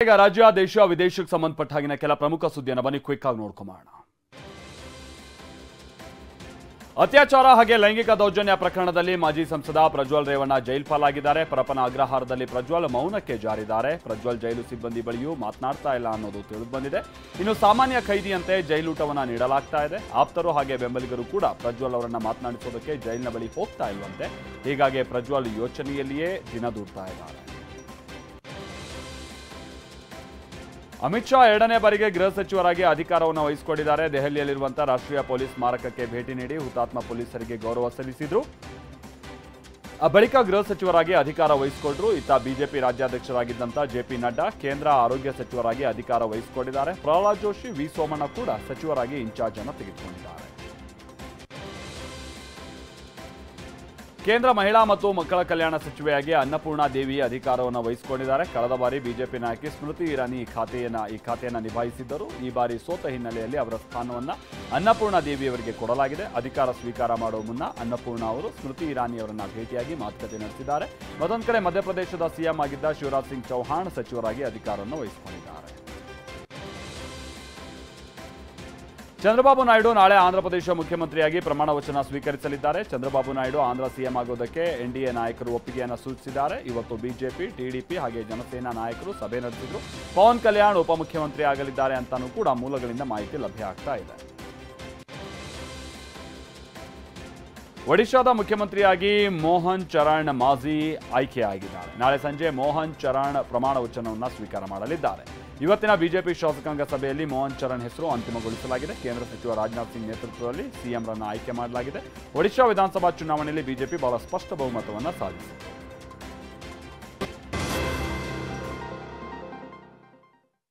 ಈಗ ರಾಜ್ಯ ದೇಶ ವಿದೇಶಕ್ಕೆ ಸಂಬಂಧಪಟ್ಟ ಹಾಗಿನ ಕೆಲ ಪ್ರಮುಖ ಸುದ್ದಿಯನ್ನು ಬನ್ನಿ ಕ್ವಿಕ್ ಆಗಿ ನೋಡ್ಕೊಳ್ಳೋಣ. ಅತ್ಯಾಚಾರ ಹಾಗೆ ಲೈಂಗಿಕ ದೌರ್ಜನ್ಯ ಪ್ರಕರಣದಲ್ಲಿ ಮಾಜಿ ಸಂಸದ ಪ್ರಜ್ವಲ್ ರೇವಣ್ಣ ಜೈಲು ಪಾಲಾಗಿದ್ದಾರೆ. ಪರಪ್ಪನ ಅಗ್ರಹಾರದಲ್ಲಿ ಪ್ರಜ್ವಲ್ ಮೌನಕ್ಕೆ ಜಾರಿದ್ದಾರೆ. ಪ್ರಜ್ವಲ್ ಜೈಲು ಸಿಬ್ಬಂದಿ ಬಳಿಯೂ ಮಾತನಾಡ್ತಾ ಇಲ್ಲ ಅನ್ನೋದು ತಿಳಿದು ಬಂದಿದೆ. ಇನ್ನು ಸಾಮಾನ್ಯ ಖೈದಿಯಂತೆ ಜೈಲೂಟವನ್ನ ನೀಡಲಾಗ್ತಾ ಇದೆ. ಆಪ್ತರು ಹಾಗೆ ಬೆಂಬಲಿಗರು ಕೂಡ ಪ್ರಜ್ವಲ್ ಅವರನ್ನ ಮಾತನಾಡಿಸೋದಕ್ಕೆ ಜೈಲಿನ ಬಳಿ ಹೋಗ್ತಾ ಇಲ್ವಂತೆ. ಹೀಗಾಗಿ ಪ್ರಜ್ವಲ್ ಯೋಚನೆಯಲ್ಲಿಯೇ ದಿನ ದೂಡ್ತಾ ಇದ್ದಾರೆ. ಅಮಿತ್ ಶಾ ಎರಡನೇ ಬಾರಿಗೆ ಗೃಹ ಸಚಿವರಾಗಿ ಅಧಿಕಾರವನ್ನು ವಹಿಸಿಕೊಂಡಿದ್ದಾರೆ. ದೆಹಲಿಯಲ್ಲಿರುವಂತಹ ರಾಷ್ಟ್ರೀಯ ಪೊಲೀಸ್ ಸ್ಮಾರಕಕ್ಕೆ ಭೇಟಿ ನೀಡಿ ಹುತಾತ್ಮ ಪೊಲೀಸರಿಗೆ ಗೌರವ ಸಲ್ಲಿಸಿದ್ರು. ಬಳಿಕ ಗೃಹ ಸಚಿವರಾಗಿ ಅಧಿಕಾರ ವಹಿಸಿಕೊಂಡ್ರು. ಇತ್ತ ಬಿಜೆಪಿ ರಾಜ್ಯಾಧ್ಯಕ್ಷರಾಗಿದ್ದಂತ ಜೆಪಿ ನಡ್ಡಾ ಕೇಂದ್ರ ಆರೋಗ್ಯ ಸಚಿವರಾಗಿ ಅಧಿಕಾರ ವಹಿಸಿಕೊಂಡಿದ್ದಾರೆ. ಪ್ರಹ್ಲಾದ್ ಜೋಶಿ, ವಿ ಸೋಮಣ್ಣ ಕೂಡ ಸಚಿವರಾಗಿ ಇನ್ಚಾರ್ಜ್ ಅನ್ನು ತೆಗೆದುಕೊಂಡಿದ್ದಾರೆ. ಕೇಂದ್ರ ಮಹಿಳಾ ಮತ್ತು ಮಕ್ಕಳ ಕಲ್ಯಾಣ ಸಚಿವೆಯಾಗಿ ಅನ್ನಪೂರ್ಣ ದೇವಿ ಅಧಿಕಾರವನ್ನು ವಹಿಸಿಕೊಂಡಿದ್ದಾರೆ. ಕಳೆದ ಬಾರಿ ಬಿಜೆಪಿ ನಾಯಕಿ ಸ್ಮೃತಿ ಇರಾನಿ ಈ ಖಾತೆಯನ್ನು ನಿಭಾಯಿಸಿದ್ದರು. ಈ ಬಾರಿ ಸೋತ ಹಿನ್ನೆಲೆಯಲ್ಲಿ ಅವರ ಸ್ಥಾನವನ್ನು ಅನ್ನಪೂರ್ಣ ದೇವಿಯವರಿಗೆ ಕೊಡಲಾಗಿದೆ. ಅಧಿಕಾರ ಸ್ವೀಕಾರ ಮಾಡುವ ಮುನ್ನ ಅನ್ನಪೂರ್ಣ ಅವರು ಸ್ಮೃತಿ ಇರಾನಿ ಅವರನ್ನ ಭೇಟಿಯಾಗಿ ಮಾತುಕತೆ ನಡೆಸಿದ್ದಾರೆ. ಮತ್ತೊಂದು ಕಡೆ ಮಧ್ಯಪ್ರದೇಶದ ಸಿಎಂ ಆಗಿದ್ದ ಶಿವರಾಜ್ ಸಿಂಗ್ ಚೌಹಾಣ್ ಸಚಿವರಾಗಿ ಅಧಿಕಾರವನ್ನು ವಹಿಸಿಕೊಂಡಿದ್ದಾರೆ. ಚಂದ್ರಬಾಬು ನಾಯ್ಡು ನಾಳೆ ಆಂಧ್ರಪ್ರದೇಶ ಮುಖ್ಯಮಂತ್ರಿಯಾಗಿ ಪ್ರಮಾಣ ವಚನ ಸ್ವೀಕರಿಸಲಿದ್ದಾರೆ. ಚಂದ್ರಬಾಬು ನಾಯ್ಡು ಆಂಧ್ರ ಸಿಎಂ ಆಗೋದಕ್ಕೆ ಎನ್ಡಿಎ ನಾಯಕರು ಒಪ್ಪಿಗೆಯನ್ನು ಸೂಚಿಸಿದ್ದಾರೆ. ಇವತ್ತು ಬಿಜೆಪಿ, ಟಿಡಿಪಿ ಹಾಗೆ ಜನಸೇನಾ ನಾಯಕರು ಸಭೆ ನಡೆಸಿದ್ರು. ಪವನ್ ಕಲ್ಯಾಣ್ ಉಪಮುಖ್ಯಮಂತ್ರಿ ಆಗಲಿದ್ದಾರೆ ಅಂತಾನೂ ಕೂಡ ಮೂಲಗಳಿಂದ ಮಾಹಿತಿ ಲಭ್ಯ ಆಗ್ತಾ ಇದೆ. ಒಡಿಶಾದ ಮುಖ್ಯಮಂತ್ರಿಯಾಗಿ ಮೋಹನ್ ಚರಣ್ ಮಾಝಿ ಆಯ್ಕೆಯಾಗಿದ್ದಾರೆ. ನಾಳೆ ಸಂಜೆ ಮೋಹನ್ ಚರಣ್ ಪ್ರಮಾಣ ವಚನವನ್ನು ಸ್ವೀಕಾರ ಮಾಡಲಿದ್ದಾರೆ. ಇವತ್ತಿನ ಬಿಜೆಪಿ ಶಾಸಕಾಂಗ ಸಭೆಯಲ್ಲಿ ಮೋಹನ್ ಚರಣ್ ಹೆಸರು ಅಂತಿಮಗೊಳಿಸಲಾಗಿದೆ. ಕೇಂದ್ರ ಸಚಿವ ರಾಜನಾಥ್ ಸಿಂಗ್ ನೇತೃತ್ವದಲ್ಲಿ ಸಿಎಂರನ್ನು ಆಯ್ಕೆ ಮಾಡಲಾಗಿದೆ. ಒಡಿಶಾ ವಿಧಾನಸಭಾ ಚುನಾವಣೆಯಲ್ಲಿ ಬಿಜೆಪಿ ಬಹಳ ಸ್ಪಷ್ಟ ಬಹುಮತವನ್ನು ಸಾಧಿಸಿದೆ.